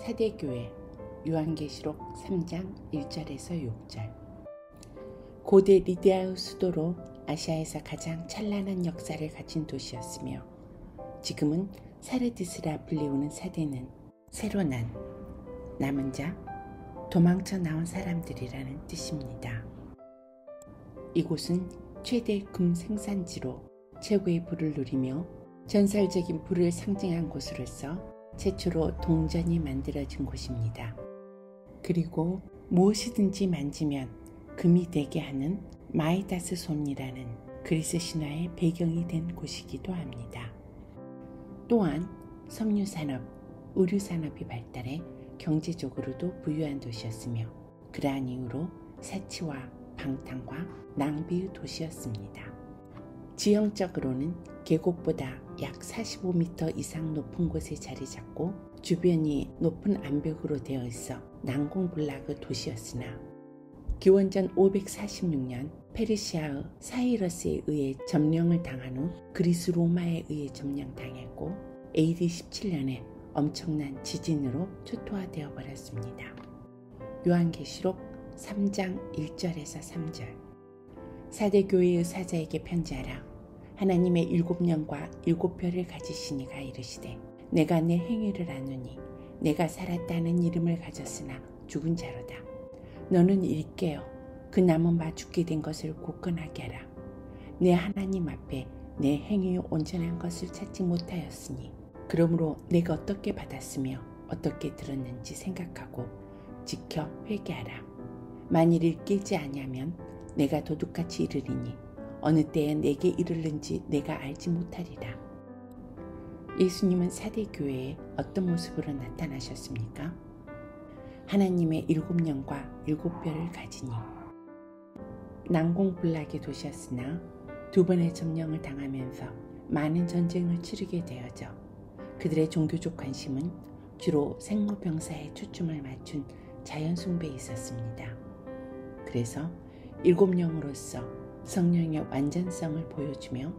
사대교회 요한계시록 3장 1절에서 6절. 고대 리디아의 수도로 아시아에서 가장 찬란한 역사를 가진 도시였으며 지금은 사르디스라 불리우는 사대는 새로 남은 자, 도망쳐 나온 사람들이라는 뜻입니다. 이곳은 최대 금 생산지로 최고의 부를 누리며 전설적인 부를 상징한 곳으로서 최초로 동전이 만들어진 곳입니다. 그리고 무엇이든지 만지면 금이 되게 하는 마이다스 손이라는 그리스 신화의 배경이 된 곳이기도 합니다. 또한 석유산업, 의류산업이 발달해 경제적으로도 부유한 도시였으며 그러한 이유로 사치와 방탕과 낭비의 도시였습니다. 지형적으로는 계곡보다 약 45m 이상 높은 곳에 자리 잡고 주변이 높은 암벽으로 되어 있어 난공불락의 도시였으나 기원전 546년 페르시아의 사이러스에 의해 점령을 당한 후 그리스 로마에 의해 점령당했고 AD 17년에 엄청난 지진으로 초토화되어 버렸습니다. 요한계시록 3장 1절에서 3절. 사대교회의 사자에게 편지하라. 하나님의 7년과 7별을 가지신 이가 이르시되 내가 내 행위를 아노니 내가 살았다는 이름을 가졌으나 죽은 자로다. 너는 일깨어 그 남은 바 죽게 된 것을 굳건하게 하라. 내 하나님 앞에 내 행위의 온전한 것을 찾지 못하였으니 그러므로 내가 어떻게 받았으며 어떻게 들었는지 생각하고 지켜 회개하라. 만일 일깨지 아니하면 내가 도둑같이 이르리니 어느 때에 내게 이르는지 내가 알지 못하리라. 예수님은 사대교회에 어떤 모습으로 나타나셨습니까? 하나님의 7년과 7별을 가지니 난공불락의 도시였으나 두 번의 점령을 당하면서 많은 전쟁을 치르게 되어져 그들의 종교적 관심은 주로 생로병사에 초점을 맞춘 자연숭배에 있었습니다. 그래서 7영으로서 성령의 완전성을 보여주며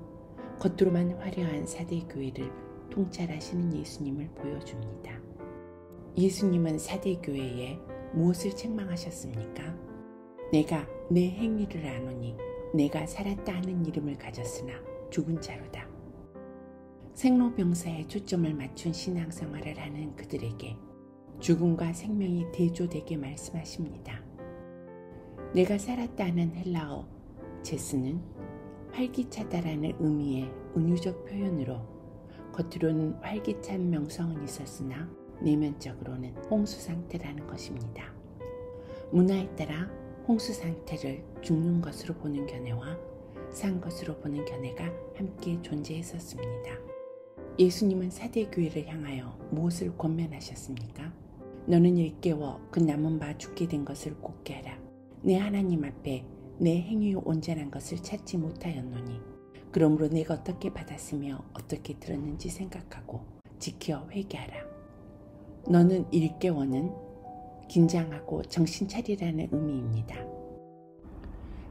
겉으로만 화려한 사대교회를 통찰하시는 예수님을 보여줍니다. 예수님은 사대교회에 무엇을 책망하셨습니까? 내가 내 행위를 아노니 내가 살았다 하는 이름을 가졌으나 죽은 자로다. 생로병사에 초점을 맞춘 신앙생활을 하는 그들에게 죽음과 생명이 대조되게 말씀하십니다. 내가 살았다 하는 헬라어 제스는 활기차다라는 의미의 은유적 표현으로 겉으로는 활기찬 명성은 있었으나 내면적으로는 홍수 상태라는 것입니다. 문화에 따라 홍수 상태를 죽는 것으로 보는 견해와 산 것으로 보는 견해가 함께 존재했었습니다. 예수님은 사대교회를 향하여 무엇을 권면하셨습니까? 너는 일깨워 그 남은 바 죽게 된 것을 굳게 하라. 내 하나님 앞에 내 행위의 온전한 것을 찾지 못하였노니 그러므로 내가 어떻게 받았으며 어떻게 들었는지 생각하고 지켜 회개하라. 너는 일깨워는 긴장하고 정신 차리라는 의미입니다.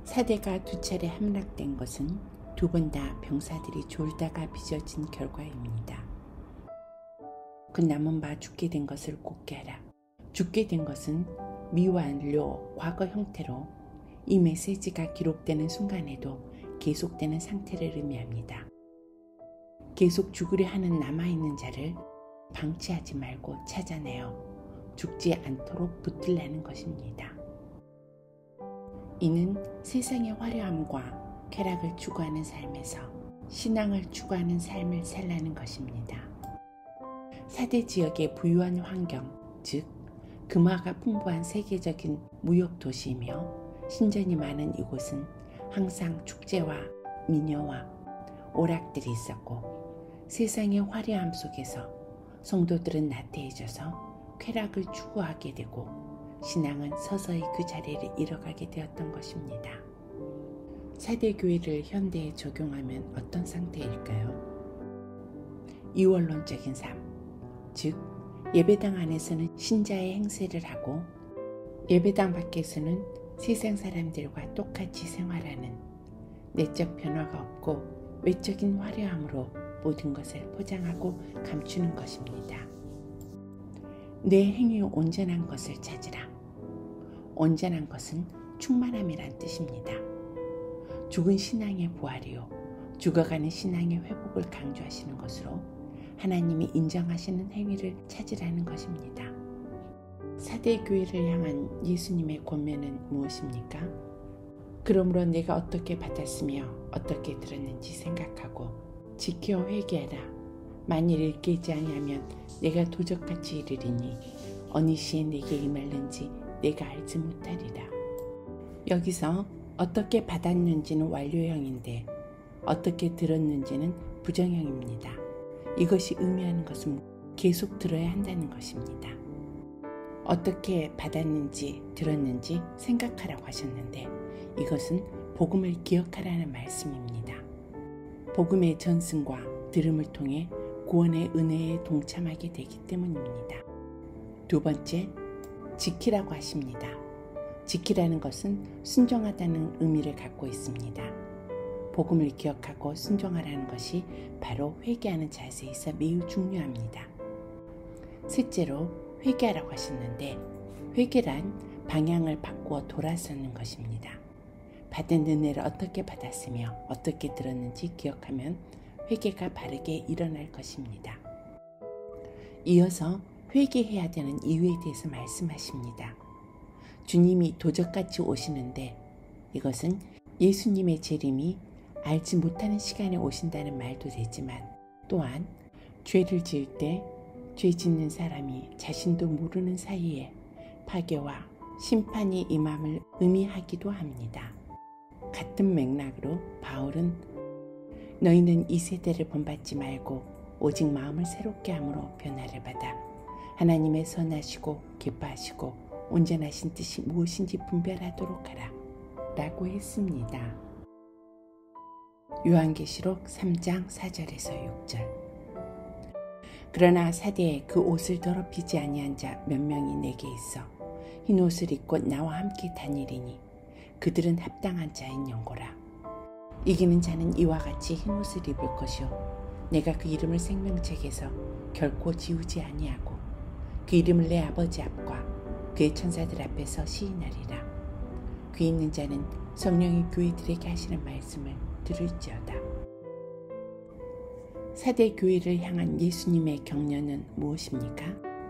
사대가 두 차례 함락된 것은 두 번 다 병사들이 졸다가 빚어진 결과입니다. 그 남은 바 죽게 된 것을 굳게 하라. 죽게 된 것은 미완료 과거 형태로 이 메시지가 기록되는 순간에도 계속되는 상태를 의미합니다. 계속 죽으려 하는 남아있는 자를 방치하지 말고 찾아내어 죽지 않도록 붙들라는 것입니다. 이는 세상의 화려함과 쾌락을 추구하는 삶에서 신앙을 추구하는 삶을 살라는 것입니다. 사대 지역의 부유한 환경, 즉 금화가 풍부한 세계적인 무역 도시이며 신전이 많은 이곳은 항상 축제와 미녀와 오락들이 있었고 세상의 화려함 속에서 성도들은 나태해져서 쾌락을 추구하게 되고 신앙은 서서히 그 자리를 잃어가게 되었던 것입니다. 사대교회를 현대에 적용하면 어떤 상태일까요? 이원론적인 삶, 즉 예배당 안에서는 신자의 행세를 하고 예배당 밖에서는 세상 사람들과 똑같이 생활하는 내적 변화가 없고 외적인 화려함으로 모든 것을 포장하고 감추는 것입니다. 내 행위의 온전한 것을 찾으라. 온전한 것은 충만함이란 뜻입니다. 죽은 신앙의 부활이요 죽어가는 신앙의 회복을 강조하시는 것으로 하나님이 인정하시는 행위를 찾으라는 것입니다. 사대 교회를 향한 예수님의 권면은 무엇입니까? 그러므로 내가 어떻게 받았으며 어떻게 들었는지 생각하고 지켜 회개하라. 만일 일깨지 아니하면 내가 도적같이 이르리니 어느 시에 내게 임할는지 내가 알지 못하리라. 여기서 어떻게 받았는지는 완료형인데 어떻게 들었는지는 부정형입니다. 이것이 의미하는 것은 계속 들어야 한다는 것입니다. 어떻게 받았는지 들었는지 생각하라고 하셨는데 이것은 복음을 기억하라는 말씀입니다. 복음의 전승과 들음을 통해 구원의 은혜에 동참하게 되기 때문입니다. 두 번째, 지키라고 하십니다. 지키라는 것은 순종하다는 의미를 갖고 있습니다. 복음을 기억하고 순종하라는 것이 바로 회개하는 자세에 있어 매우 중요합니다. 셋째로 회개하라고 하셨는데 회개란 방향을 바꾸어 돌아서는 것입니다. 받은 은혜를 어떻게 받았으며 어떻게 들었는지 기억하면 회개가 바르게 일어날 것입니다. 이어서 회개해야 되는 이유에 대해서 말씀하십니다. 주님이 도적같이 오시는데 이것은 예수님의 재림이 알지 못하는 시간에 오신다는 말도 되지만 또한 죄를 지을 때 죄 짓는 사람이 자신도 모르는 사이에 파괴와 심판이 임함을 의미하기도 합니다. 같은 맥락으로 바울은 너희는 이 세대를 본받지 말고 오직 마음을 새롭게 함으로 변화를 받아 하나님의 선하시고 기뻐하시고 온전하신 뜻이 무엇인지 분별하도록 하라 라고 했습니다. 요한계시록 3장 4절에서 6절. 그러나 사대에 그 옷을 더럽히지 아니한 자 몇 명이 내게 있어 흰 옷을 입고 나와 함께 다니리니 그들은 합당한 자인 영고라. 이기는 자는 이와 같이 흰 옷을 입을 것이요 내가 그 이름을 생명책에서 결코 지우지 아니하고 그 이름을 내 아버지 앞과 그의 천사들 앞에서 시인하리라. 귀 있는 자는 성령이 교회들에게 하시는 말씀을 들을지어다. 사대 교회를 향한 예수님의 격려는 무엇입니까?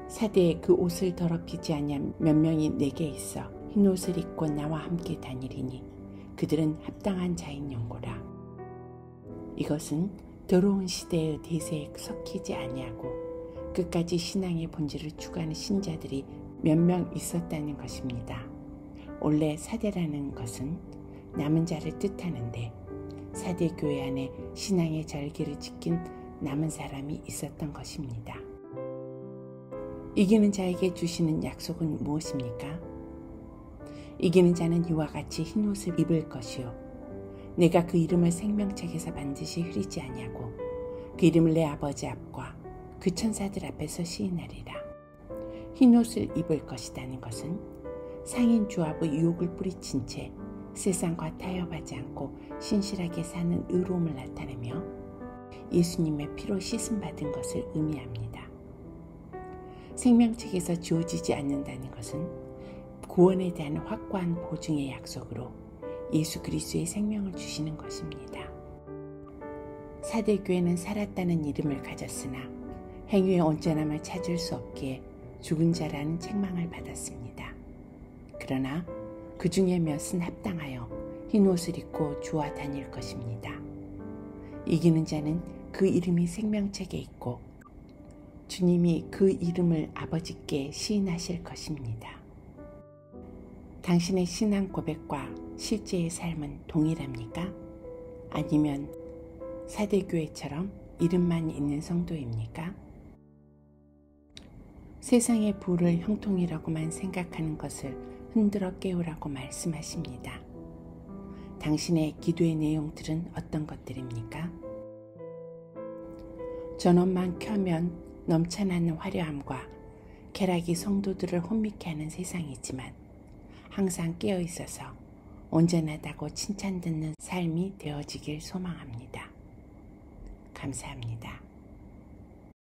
사대에 그 옷을 더럽히지 아니한 몇 명이 내게 있어 흰 옷을 입고 나와 함께 다니리니 그들은 합당한 자인 영고라. 이것은 더러운 시대의 대세에 섞이지 아니하고 끝까지 신앙의 본질을 추구하는 신자들이 몇 명 있었다는 것입니다. 원래 사대라는 것은 남은 자를 뜻하는데 사대 교회 안에 신앙의 절기를 지킨 남은 사람이 있었던 것입니다. 이기는 자에게 주시는 약속은 무엇입니까? 이기는 자는 이와 같이 흰 옷을 입을 것이요 내가 그 이름을 생명책에서 반드시 흐리지 아니하고 그 이름을 내 아버지 앞과 그 천사들 앞에서 시인하리라. 흰 옷을 입을 것이라는 것은 상인 주합의 유혹을 뿌리친 채 세상과 타협하지 않고 신실하게 사는 의로움을 나타내며 예수님의 피로 씻음받은 것을 의미합니다. 생명책에서 지워지지 않는다는 것은 구원에 대한 확고한 보증의 약속으로 예수 그리스도의 생명을 주시는 것입니다. 사대교회는 살았다는 이름을 가졌으나 행위의 온전함을 찾을 수 없기에 죽은 자라는 책망을 받았습니다. 그러나 그 중에 몇은 합당하여 흰 옷을 입고 주와 다닐 것입니다. 이기는 자는 그 이름이 생명책에 있고 주님이 그 이름을 아버지께 시인하실 것입니다. 당신의 신앙 고백과 실제의 삶은 동일합니까? 아니면 사대교회처럼 이름만 있는 성도입니까? 세상의 부를 형통이라고만 생각하는 것을 흔들어 깨우라고 말씀하십니다. 당신의 기도의 내용들은 어떤 것들입니까? 전원만 켜면 넘쳐나는 화려함과 쾌락이 성도들을 혼미케 하는 세상이지만 항상 깨어 있어서 온전하다고 칭찬 듣는 삶이 되어지길 소망합니다. 감사합니다.